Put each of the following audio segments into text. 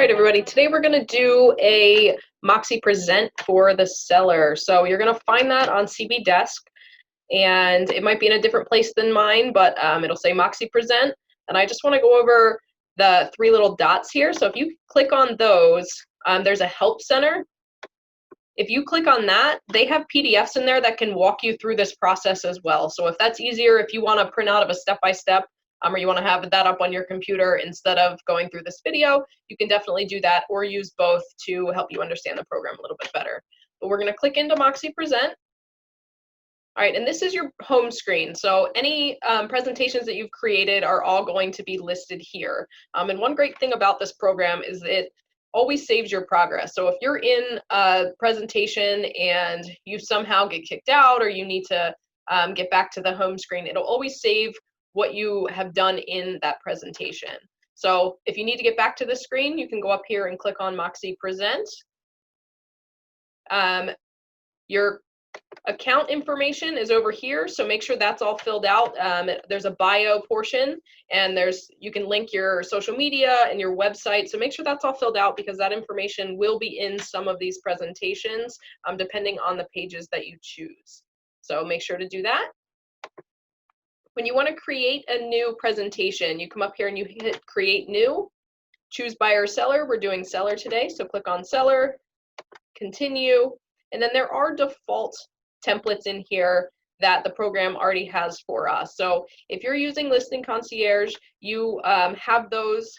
All right, everybody, today we're going to do a MOXI present for the seller. So you're going to find that on CB Desk, and it might be in a different place than mine, but it'll say MOXI present. And I just want to go over the three little dots here. So if you click on those, there's a help center. If you click on that, they have PDFs in there that can walk you through this process as well. So if that's easier, if you want to print out of a step-by-step, or you want to have that up on your computer instead of going through this video, you can definitely do that or use both to help you understand the program a little bit better. But we're going to click into MOXI Present. All right, and this is your home screen. So any presentations that you've created are all going to be listed here. And one great thing about this program is it always saves your progress. So if you're in a presentation and you somehow get kicked out or you need to get back to the home screen, it'll always save what you have done in that presentation. So if you need to get back to the screen, you can go up here and click on MOXI Present. Your account information is over here, so make sure that's all filled out. There's a bio portion, and you can link your social media and your website, so make sure that's all filled out because that information will be in some of these presentations depending on the pages that you choose. So make sure to do that. When you want to create a new presentation, you come up here and you hit Create New, choose Buyer or Seller. We're doing Seller today, so click on Seller, Continue, and then there are default templates in here that the program already has for us. So if you're using Listing Concierge, you have those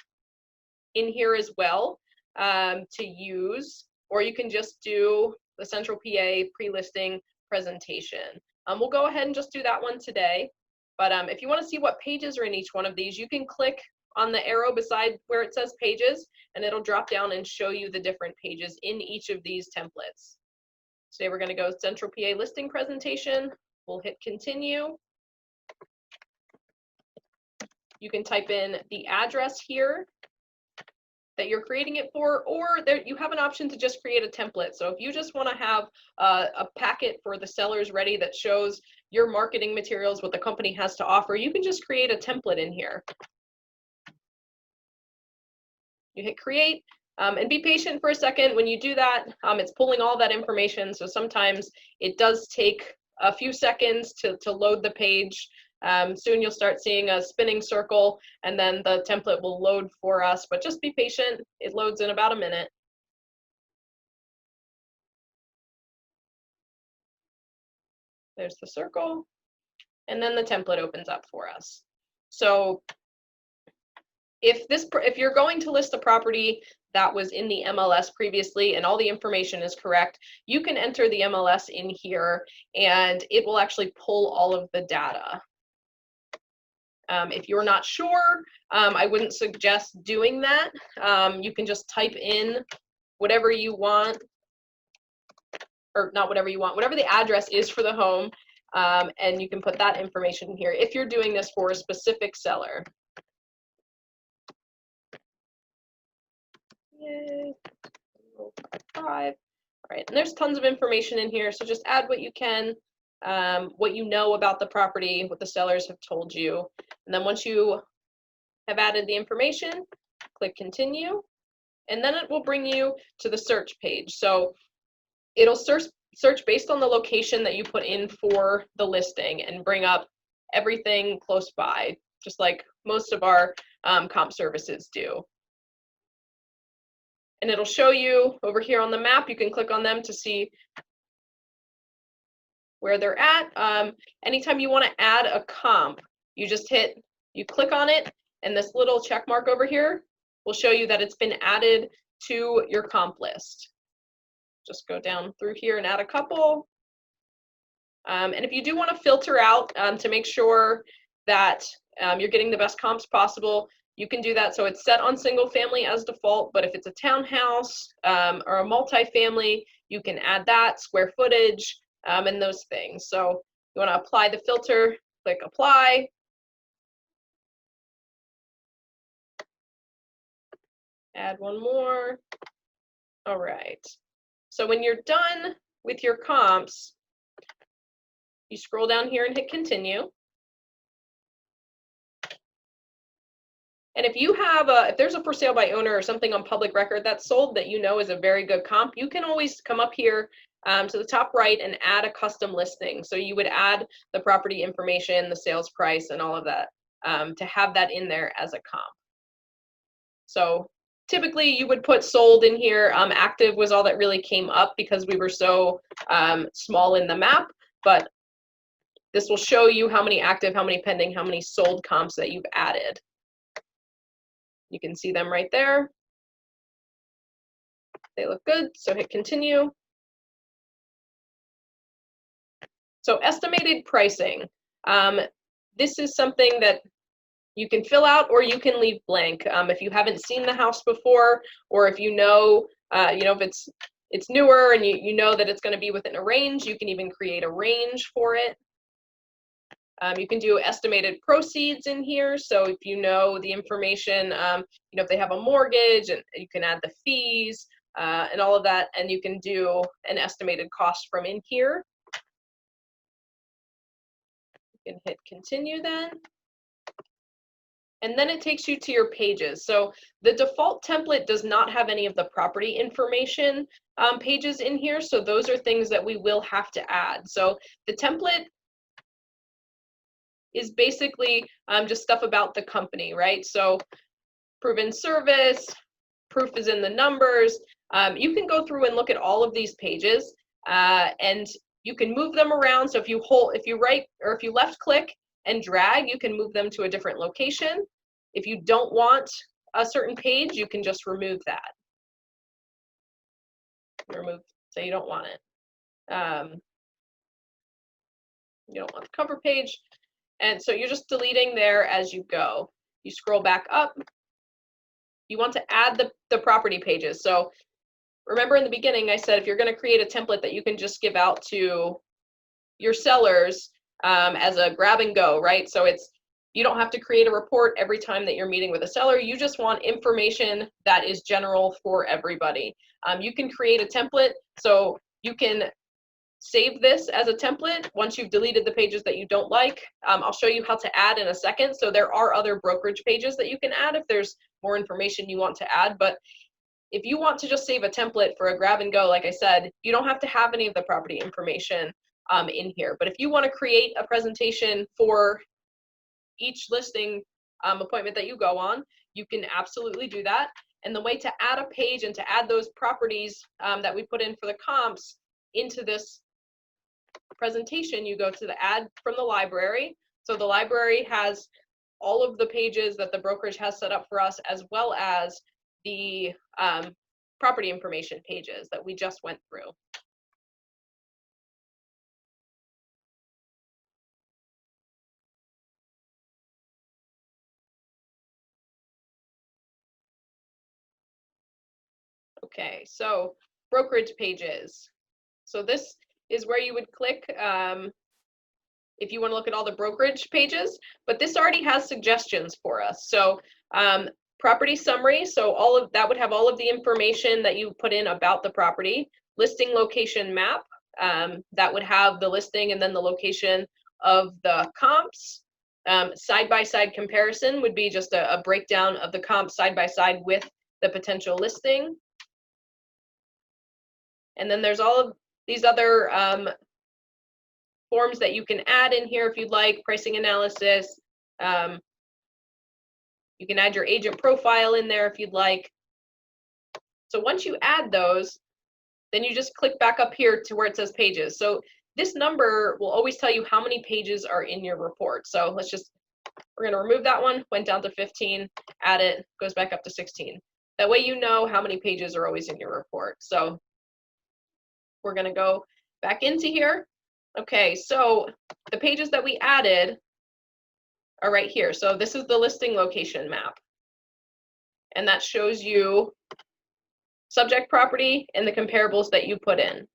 in here as well to use, or you can just do the Central PA pre-listing presentation. We'll go ahead and just do that one today. But if you want to see what pages are in each one of these, you can click on the arrow beside where it says pages, and it'll drop down and show you the different pages in each of these templates. Today we're going to go Central PA listing presentation. We'll hit continue. You can type in the address here that you're creating it for, or you have an option to just create a template. So if you just want to have a packet for the sellers ready that shows your marketing materials, what the company has to offer, you can just create a template in here. You hit create, and be patient for a second. When you do that, it's pulling all that information, so sometimes it does take a few seconds to load the page. Soon you'll start seeing a spinning circle, and then the template will load for us, but just be patient. It loads in about a minute. There's the circle, and then the template opens up for us. So if you're going to list a property that was in the MLS previously and all the information is correct, you can enter the MLS in here and it will actually pull all of the data. If you're not sure, I wouldn't suggest doing that. You can just type in whatever you want, or not whatever you want, whatever the address is for the home, and you can put that information in here if you're doing this for a specific seller. Yay. 5. All right, and there's tons of information in here, so just add what you can, what you know about the property, what the sellers have told you, and then once you have added the information, click continue, and then it will bring you to the search page. So it'll search based on the location that you put in for the listing and bring up everything close by, just like most of our comp services do. And it'll show you over here on the map. You can click on them to see where they're at. Anytime you want to add a comp, you click on it, and this little check mark over here will show you that it's been added to your comp list. Just go down through here and add a couple. And if you do want to filter out to make sure that you're getting the best comps possible, you can do that. So it's set on single family as default, but if it's a townhouse or a multifamily, you can add that, square footage, and those things. So you want to apply the filter, click apply. Add one more. All right. So when you're done with your comps, you scroll down here and hit continue. And if you have if there's a for sale by owner or something on public record that's sold that you know is a very good comp, you can always come up here to the top right and add a custom listing. So you would add the property information, the sales price, and all of that to have that in there as a comp. So typically you would put sold in here. Active was all that really came up because we were so small in the map, but this will show you how many active, how many pending, how many sold comps that you've added. You can see them right there. They look good, so hit continue. So estimated pricing. This is something that you can fill out or you can leave blank. If you haven't seen the house before, or if you know, if it's newer and you know that it's going to be within a range, you can even create a range for it. You can do estimated proceeds in here. So if you know the information, if they have a mortgage, and you can add the fees and all of that, and you can do an estimated cost from in here. You can hit continue then. And then it takes you to your pages. So the default template does not have any of the property information pages in here. So those are things that we will have to add. So the template is basically just stuff about the company, right? So proven service, proof is in the numbers. You can go through and look at all of these pages and you can move them around. So if you left click and drag, you can move them to a different location. If you don't want a certain page, you can just remove that. Say you don't want it. You don't want the cover page. And so you're just deleting there as you go. You scroll back up. You want to add the property pages. So remember in the beginning, I said if you're going to create a template that you can just give out to your sellers as a grab and go, right? So you don't have to create a report every time that you're meeting with a seller. You just want information that is general for everybody. You can create a template, so you can save this as a template once you've deleted the pages that you don't like. I'll show you how to add in a second. So there are other brokerage pages that you can add if there's more information you want to add. But if you want to just save a template for a grab and go, like I said, you don't have to have any of the property information in here. But if you want to create a presentation for each listing appointment that you go on, you can absolutely do that. And the way to add a page and to add those properties that we put in for the comps into this presentation, you go to the add from the library. So the library has all of the pages that the brokerage has set up for us, as well as the property information pages that we just went through. Okay, so brokerage pages. So this is where you would click if you want to look at all the brokerage pages, but this already has suggestions for us. So property summary, so all of that would have all of the information that you put in about the property. Listing location map, that would have the listing and then the location of the comps. Side-by-side comparison would be just a breakdown of the comps side-by-side with the potential listing. And then there's all of these other forms that you can add in here if you'd like, pricing analysis. You can add your agent profile in there if you'd like. So once you add those, then you just click back up here to where it says pages. So this number will always tell you how many pages are in your report. So we're going to remove that one, went down to 15, add it, goes back up to 16. That way you know how many pages are always in your report. So we're going to go back into here. Okay, so the pages that we added are right here. So this is the listing location map. And that shows you subject property and the comparables that you put in.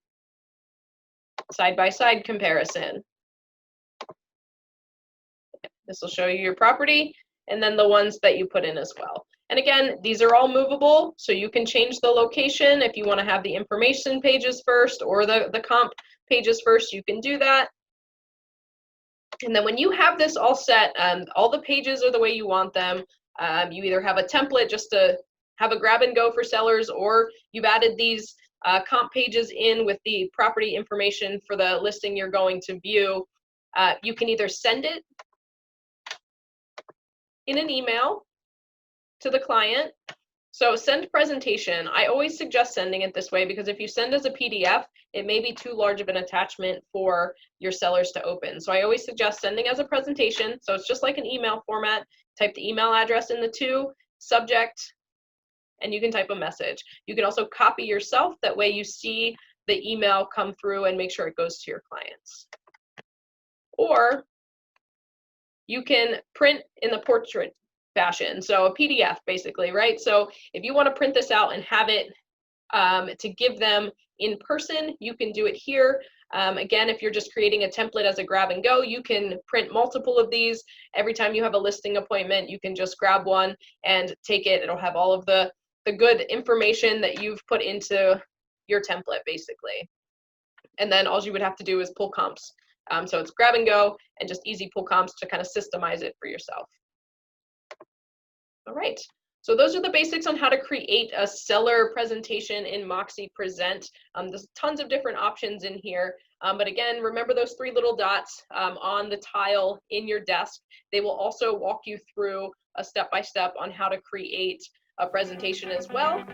Side-by-side comparison. This will show you your property and then the ones that you put in as well. And again, these are all movable, so you can change the location if you want to have the information pages first or the comp pages first, you can do that. And then when you have this all set, all the pages are the way you want them, You either have a template just to have a grab and go for sellers, or you've added these comp pages in with the property information for the listing you're going to view. You can either send it in an email to the client. So send presentation. I always suggest sending it this way because if you send as a PDF, it may be too large of an attachment for your sellers to open. So I always suggest sending as a presentation. So it's just like an email format. Type the email address in the to, subject, and you can type a message. You can also copy yourself. That way you see the email come through and make sure it goes to your clients. Or you can print in the portrait fashion, so a PDF basically, right? So if you want to print this out and have it to give them in person, you can do it here. Again, if you're just creating a template as a grab and go, you can print multiple of these. Every time you have a listing appointment, you can just grab one and take it. It'll have all of the good information that you've put into your template basically. And then all you would have to do is pull comps. So it's grab and go and just easy pull comps to kind of systemize it for yourself. All right, so those are the basics on how to create a seller presentation in MOXI Present. There's tons of different options in here, but again, remember those 3 little dots on the tile in your desk. They will also walk you through a step-by-step on how to create a presentation as well.